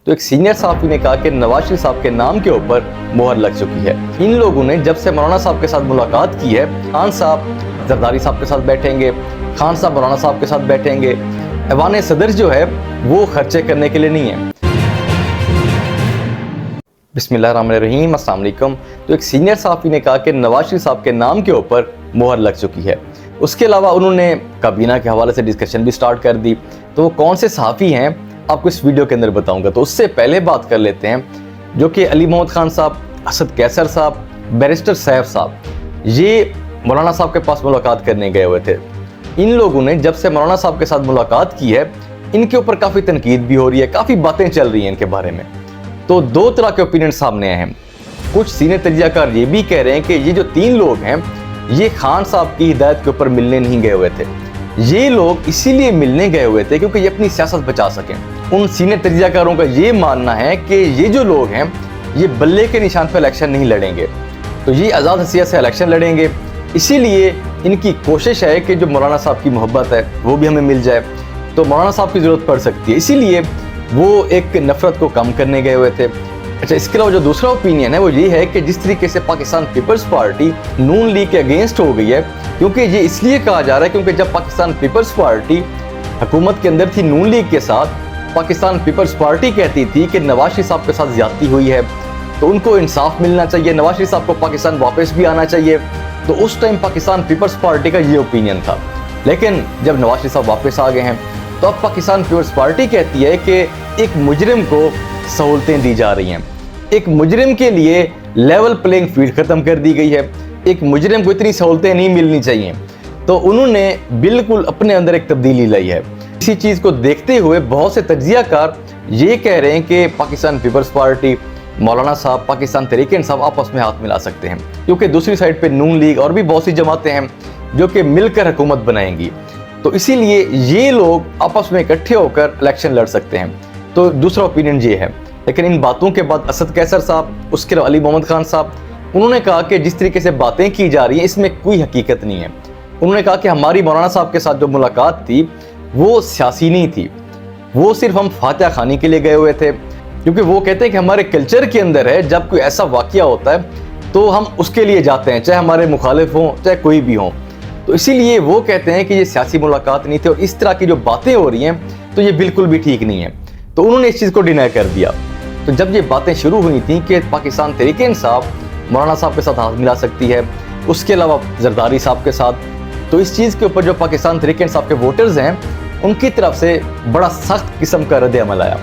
तो एक सीनियर सहाफ़ी ने कहा कि नवाज शरीफ साहब के नाम के ऊपर मोहर लग चुकी है। इन लोगों ने जब से मौलाना साहब के साथ मुलाकात की है, खान साहब जरदारी साहब के साथ बैठेंगे, खान साहब मौलाना साहब के साथ बैठेंगे, ऐवान सदर जो है वो खर्चे करने के लिए नहीं है। बिस्मिल्लाहिर्रहमानिर्रहीम, अस्सलाम वालेकुम। तो एक सीनियर सहाफ़ी ने कहा कि नवाज शरीफ साहब के नाम के ऊपर मोहर लग चुकी है। उसके अलावा उन्होंने काबीना के हवाले से डिस्कशन भी स्टार्ट कर दी। तो वो कौन से सहाफ़ी हैं आपको इस वीडियो के अंदर बताऊंगा। तो उससे पहले बात कर लेते हैं जो कि अली मोहम्मद खान साहब, असद कैसर साहब, बैरिस्टर सैफ साहब, ये मौलाना साहब के पास मुलाकात करने गए हुए थे। इन लोगों ने जब से मौलाना साहब के साथ मुलाकात की है, इनके ऊपर काफ़ी तनकीद भी हो रही है, काफ़ी बातें चल रही हैं इनके बारे में। तो दो तरह के ओपिनियन सामने आए हैं। कुछ सीनियर तजियाकार ये भी कह रहे हैं कि ये जो तीन लोग हैं ये खान साहब की हिदायत के ऊपर मिलने नहीं गए हुए थे, ये लोग इसीलिए मिलने गए हुए थे क्योंकि ये अपनी सियासत बचा सकें। उन सीनियर तजियाकारों का ये मानना है कि ये जो लोग हैं ये बल्ले के निशान पर इलेक्शन नहीं लड़ेंगे, तो ये आज़ाद हसीयत से इलेक्शन लड़ेंगे। इसीलिए इनकी कोशिश है कि जो मौलाना साहब की मोहब्बत है वो भी हमें मिल जाए, तो मौलाना साहब की ज़रूरत पड़ सकती है, इसीलिए वो एक नफरत को कम करने गए हुए थे। अच्छा, इसके अलावा जो दूसरा ओपिनियन है वो ये है कि जिस तरीके से पाकिस्तान पीपल्स पार्टी नून लीग के अगेंस्ट हो गई है, क्योंकि ये इसलिए कहा जा रहा है क्योंकि जब पाकिस्तान पीपल्स पार्टी हुकूमत के अंदर थी नून लीग के साथ, पाकिस्तान पीपल्स पार्टी कहती थी कि नवाज शरीफ साहब के साथ ज्यादती हुई है तो उनको इंसाफ मिलना चाहिए, नवाज शरीफ साहब को पाकिस्तान वापस भी आना चाहिए। तो उस टाइम पाकिस्तान पीपल्स पार्टी का ये ओपिनियन था। लेकिन जब नवाज शरीफ साहब वापस आ गए हैं तो अब पाकिस्तान पीपल्स पार्टी कहती है कि एक मुजरिम को सहूलतें दी जा रही हैं, एक मुजरिम के लिए लेवल प्लेइंग फील्ड खत्म कर दी गई है, एक मुजरिम को इतनी सहूलतें नहीं मिलनी चाहिए। तो उन्होंने बिल्कुल अपने अंदर एक तब्दीली लाई है। इसी चीज़ को देखते हुए बहुत से तज्जियाकार ये कह रहे हैं कि पाकिस्तान पीपल्स पार्टी, मौलाना साहब, पाकिस्तान तहरीक-ए-इंसाफ आपस में हाथ मिला सकते हैं, क्योंकि दूसरी साइड पे नून लीग और भी बहुत सी जमातें हैं जो कि मिलकर हुकूमत बनाएंगी। तो इसीलिए ये लोग आपस में इकट्ठे होकर इलेक्शन लड़ सकते हैं। तो दूसरा ओपिनियन ये है। लेकिन इन बातों के बाद असद कैसर साहब, उसके अलावा अली मोहम्मद खान साहब, उन्होंने कहा कि जिस तरीके से बातें की जा रही हैं इसमें कोई हकीकत नहीं है। उन्होंने कहा कि हमारी मौलाना साहब के साथ जो मुलाकात थी वो सियासी नहीं थी, वो सिर्फ हम फातिहा खानी के लिए गए हुए थे, क्योंकि वो कहते हैं कि हमारे कल्चर के अंदर है जब कोई ऐसा वाक़या होता है तो हम उसके लिए जाते हैं, चाहे हमारे मुखालिफ हों चाहे कोई भी हों। तो इसीलिए वो कहते हैं कि ये सियासी मुलाकात नहीं थी और इस तरह की जो बातें हो रही हैं तो ये बिल्कुल भी ठीक नहीं है। तो उन्होंने इस चीज़ को डिनाई कर दिया। तो जब ये बातें शुरू हुई थी कि पाकिस्तान तहरीक-ए-इंसाफ मौलाना साहब के साथ हाथ मिला सकती है, उसके अलावा जरदारी साहब के साथ, तो इस चीज़ के ऊपर जो पाकिस्तान तहरीक-ए-इंसाफ के वोटर्स हैं उनकी तरफ से बड़ा सख्त किस्म का रद्द अमल आया।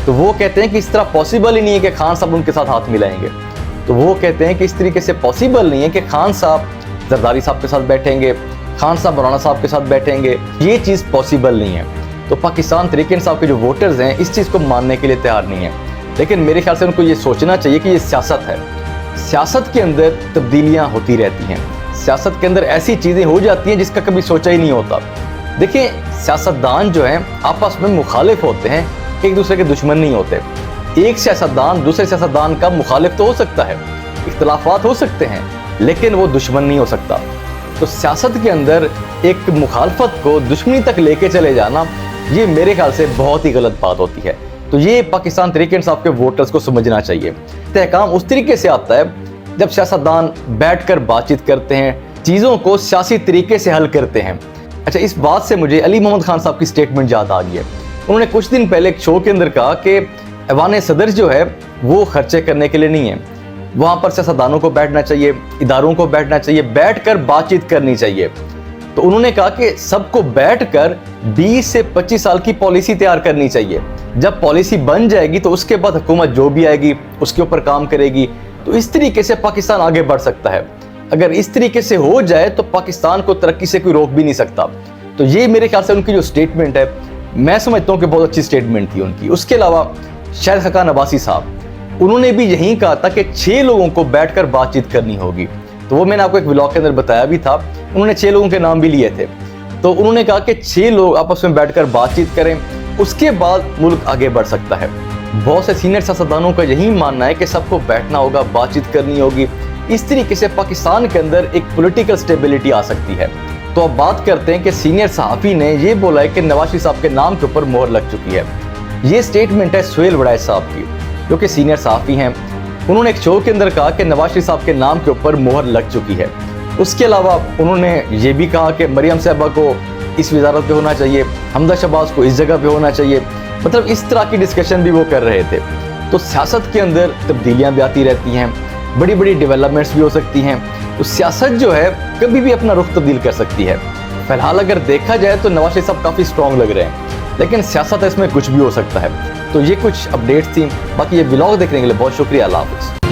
तो वो कहते हैं कि इस तरह पॉसिबल ही नहीं है कि खान साहब उनके साथ हाथ मिलाएंगे। तो वो कहते हैं कि इस तरीके से पॉसिबल नहीं है कि खान साहब जरदारी साहब के साथ बैठेंगे, खान साहब मौलाना साहब के साथ बैठेंगे, ये चीज़ पॉसिबल नहीं है। तो पाकिस्तान तहरीक-ए-इंसाफ के जो वोटर्स हैं इस चीज़ को मानने के लिए तैयार नहीं है। लेकिन मेरे ख्याल से उनको ये सोचना चाहिए कि ये सियासत है, सियासत के अंदर तब्दीलियाँ होती रहती हैं, सियासत के अंदर ऐसी चीज़ें हो जाती हैं जिसका कभी सोचा ही नहीं होता। देखिए, सियासतदान जो हैं आपस में मुखालिफ होते हैं, एक दूसरे के दुश्मन नहीं होते। एक सियासतदान दूसरे सियासतदान का मुखालिफ तो हो सकता है, इख्तलाफात हो सकते हैं, लेकिन वो दुश्मन नहीं हो सकता। तो सियासत के अंदर एक मुखालफत को दुश्मनी तक लेके चले जाना ये मेरे ख्याल से बहुत ही गलत बात होती है। तो ये पाकिस्तान तहरीक-ए-इंसाफ के वोटर्स को समझना चाहिए। तहकाम उस तरीके से आता है जब सियासतदान बैठकर बातचीत करते हैं, चीज़ों को सियासी तरीके से हल करते हैं। अच्छा, इस बात से मुझे अली मोहम्मद खान साहब की स्टेटमेंट याद आ गई है। उन्होंने कुछ दिन पहले एक शो के अंदर कहा कि ऐवान सदर जो है वो खर्चे करने के लिए नहीं है, वहाँ पर सियासतदानों को बैठना चाहिए, इदारों को बैठना चाहिए, बैठकर बातचीत करनी चाहिए। तो उन्होंने कहा कि सबको बैठकर 20 से 25 साल की पॉलिसी तैयार करनी चाहिए। जब पॉलिसी बन जाएगी तो उसके बाद हुकूमत जो भी आएगी उसके ऊपर काम करेगी। तो इस तरीके से पाकिस्तान आगे बढ़ सकता है। अगर इस तरीके से हो जाए तो पाकिस्तान को तरक्की से कोई रोक भी नहीं सकता। तो ये मेरे ख्याल से उनकी जो स्टेटमेंट है, मैं समझता हूँ कि बहुत अच्छी स्टेटमेंट थी उनकी। उसके अलावा शाहिद खाकान अब्बासी साहब, उन्होंने भी यही कहा था कि 6 लोगों को बैठकर बातचीत करनी होगी। तो वो मैंने आपको एक व्लॉग के अंदर बताया भी था, उन्होंने 6 लोगों के नाम भी लिए थे। तो उन्होंने कहा कि 6 लोग आपस में बैठकर बातचीत करें, उसके बाद मुल्क आगे बढ़ सकता है। बहुत से सीनियर सियासतदानों का यही मानना है कि सबको बैठना होगा, बातचीत करनी होगी। इस तरीके से पाकिस्तान के अंदर एक पॉलिटिकल स्टेबिलिटी आ सकती है। तो अब बात करते हैं कि सीनियर सहाफ़ी ने ये बोला है कि नवाज शरीफ साहब के नाम के ऊपर मोहर लग चुकी है। ये स्टेटमेंट है सुहेल वड़ैच साहब की, जो कि सीनियर सहाफ़ी हैं। उन्होंने एक शो के अंदर कहा कि नवाज शरीफ साहब के नाम के ऊपर मोहर लग चुकी है। उसके अलावा उन्होंने ये भी कहा कि मरियम साहबा को इस वजारत पे होना चाहिए, हमजा शहबाज को इस जगह पे होना चाहिए। मतलब इस तरह की डिस्कशन भी वो कर रहे थे। तो सियासत के अंदर तब्दीलियाँ भी आती रहती हैं, बड़ी बड़ी डेवलपमेंट्स भी हो सकती हैं। तो सियासत जो है कभी भी अपना रुख तब्दील कर सकती है। फिलहाल अगर देखा जाए तो नवाज शरीफ साहब काफ़ी स्ट्रॉन्ग लग रहे हैं, लेकिन सियासत इसमें कुछ भी हो सकता है। तो ये कुछ अपडेट्स थी। बाकी ये व्लॉग देखने के लिए बहुत शुक्रिया। अल्लाह हाफ़िज़।